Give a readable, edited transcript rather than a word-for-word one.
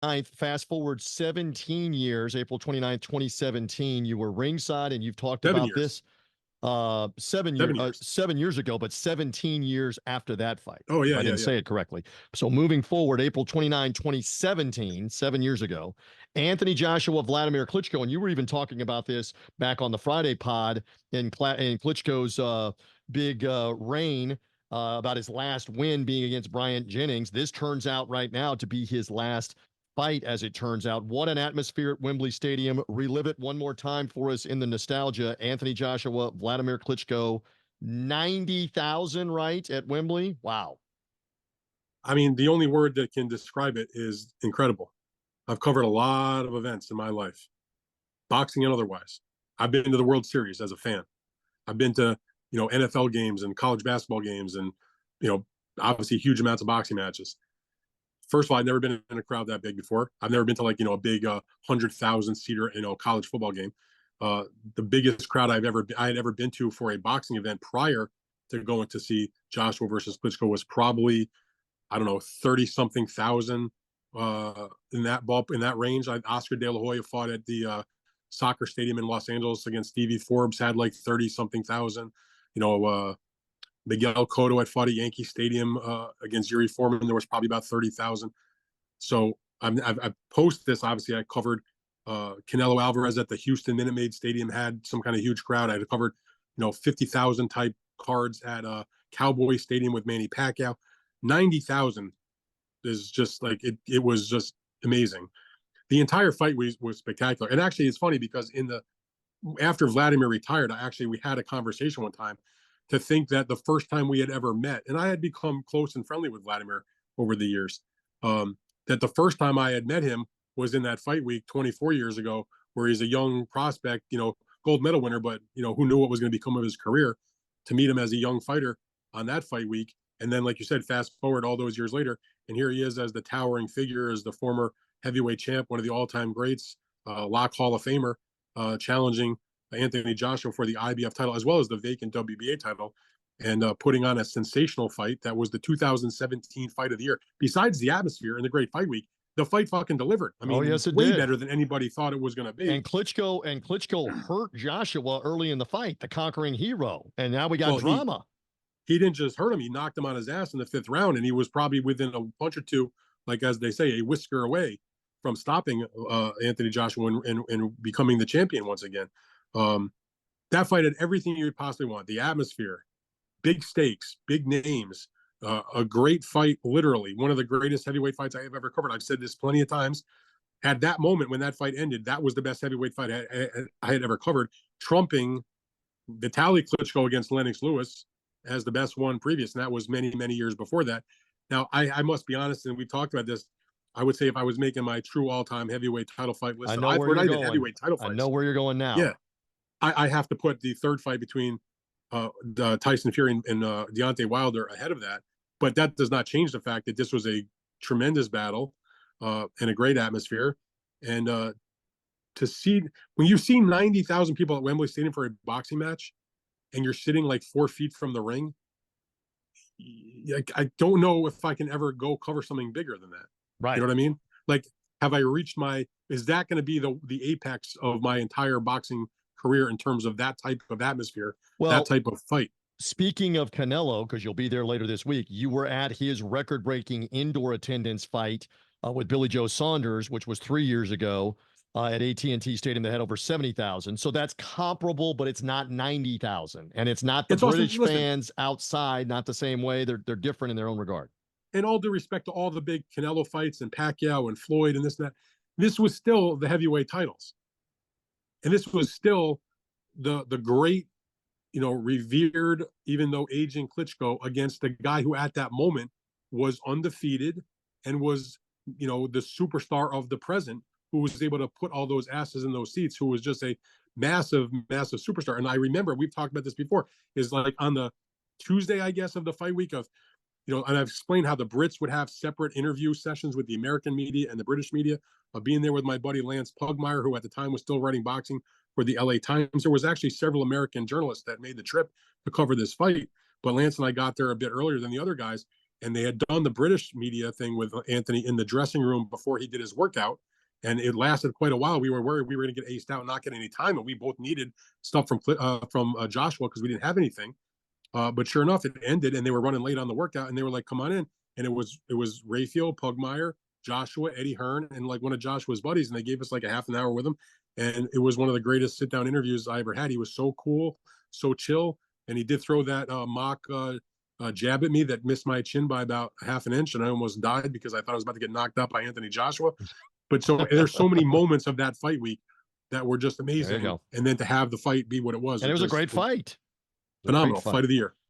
Fast forward 17 years, April 29th, 2017, you were ringside, and you've talked 7 about years. this 7 years 7 years. 7 years ago, but 17 years after that fight, Oh, if yeah, I yeah, didn't yeah. say it correctly. So moving forward, April 29, 2017, 7 years ago, Anthony Joshua, Wladimir Klitschko, and you were even talking about this back on the Friday pod in Klitschko's big reign, about his last win being against Bryant Jennings. This turns out right now to be his last fight, as it turns out. What an atmosphere at Wembley Stadium. Relive it one more time for us in the nostalgia. Anthony Joshua, Wladimir Klitschko, 90,000, right, at Wembley? Wow. I mean, the only word that can describe it is incredible. I've covered a lot of events in my life, boxing and otherwise. I've been to the World Series as a fan. I've been to, NFL games and college basketball games and, you know, obviously huge amounts of boxing matches. First of all, I've never been in a crowd that big before. I've never been to a big 100,000 seater, college football game. The biggest crowd I had ever been to for a boxing event prior to going to see Joshua versus Klitschko was probably, I don't know, 30 something thousand in that range. Oscar De La Hoya fought at the soccer stadium in Los Angeles against Stevie Forbes, had like 30 something thousand. Miguel Cotto had fought at Yankee Stadium against Yuri Foreman. There was probably about 30,000. So I've posted this. Obviously, I covered Canelo Alvarez at the Houston Minute Maid Stadium, had some kind of huge crowd. I covered 50,000 type cards at Cowboy Stadium with Manny Pacquiao. 90,000 is just like it was just amazing. The entire fight was spectacular. And actually, it's funny because after Vladimir retired, we had a conversation one time to think that the first time we had ever met, and I had become close and friendly with Vladimir over the years, that the first time I had met him was in that fight week 24 years ago, where he's a young prospect, gold medal winner, but who knew what was going to become of his career. To meet him as a young fighter on that fight week, and then, like you said, fast forward all those years later, and here he is as the towering figure, as the former heavyweight champ, one of the all-time greats, Lock Hall of Famer, challenging Anthony Joshua for the IBF title as well as the vacant WBA title, and putting on a sensational fight that was the 2017 fight of the year. Besides the atmosphere and the great fight week, the fight fucking delivered. I Oh, mean, yes, it way did. better than anybody thought it was going to be. And Klitschko hurt Joshua early in the fight, the conquering hero, and now we got Well, drama. he didn't just hurt him; he knocked him on his ass in the fifth round, and he was probably within a punch or two, like as they say, a whisker away from stopping Anthony Joshua and becoming the champion once again. That fight had everything you would possibly want: the atmosphere, big stakes, big names, a great fight, literally one of the greatest heavyweight fights I have ever covered. I've said this plenty of times. At that moment when that fight ended, that was the best heavyweight fight I had ever covered, trumping Vitaly Klitschko against Lennox Lewis as the best one previous, and that was many, many years before that. Now, I must be honest, and we talked about this. I would say if I was making my true all-time heavyweight title fight list, I know where we're you're not even going. heavyweight title I know fights. where you're going now. Yeah, I have to put the third fight between Tyson Fury and Deontay Wilder ahead of that. But that does not change the fact that this was a tremendous battle and a great atmosphere. And to see, when you see 90,000 people at Wembley Stadium for a boxing match and you're sitting like 4 feet from the ring, I don't know if I can ever go cover something bigger than that. Right. You know what I mean? Like, have I reached is that going to be the apex of my entire boxing career in terms of that type of atmosphere, that type of fight? Speaking of Canelo, because you'll be there later this week, you were at his record-breaking indoor attendance fight with Billy Joe Saunders, which was 3 years ago at AT&T Stadium that had over 70,000. So that's comparable, but it's not 90,000. And it's not the British fans outside, not the same way. They're different in their own regard. In all due respect to all the big Canelo fights and Pacquiao and Floyd and this and that, this was still the heavyweight titles. And this was still the great, revered, even though aging Klitschko against the guy who at that moment was undefeated and was, the superstar of the present, who was able to put all those asses in those seats, who was just a massive, massive superstar. And I remember, we've talked about this before, is like on the Tuesday, I guess, of the fight week of, and I've explained how the Brits would have separate interview sessions with the American media and the British media, being there with my buddy Lance Pugmire, who at the time was still writing boxing for the LA Times. There was actually several American journalists that made the trip to cover this fight, but Lance and I got there a bit earlier than the other guys. and they had done the British media thing with Anthony in the dressing room before he did his workout. And it lasted quite a while. We were worried we were going to get aced out and not get any time, and we both needed stuff from Joshua because we didn't have anything. But sure enough, it ended, and they were running late on the workout, and they were like, "Come on in." And it was Raphael, Pugmire, Joshua, Eddie Hearn, and like one of Joshua's buddies, and they gave us like a half an hour with him, and it was one of the greatest sit down interviews I ever had. He was so cool, so chill, and he did throw that mock jab at me that missed my chin by about half an inch, and I almost died because I thought I was about to get knocked out by Anthony Joshua. But so there's so many moments of that fight week that were just amazing, and then to have the fight be what it was, and it was a great fight. Phenomenal fight of the year.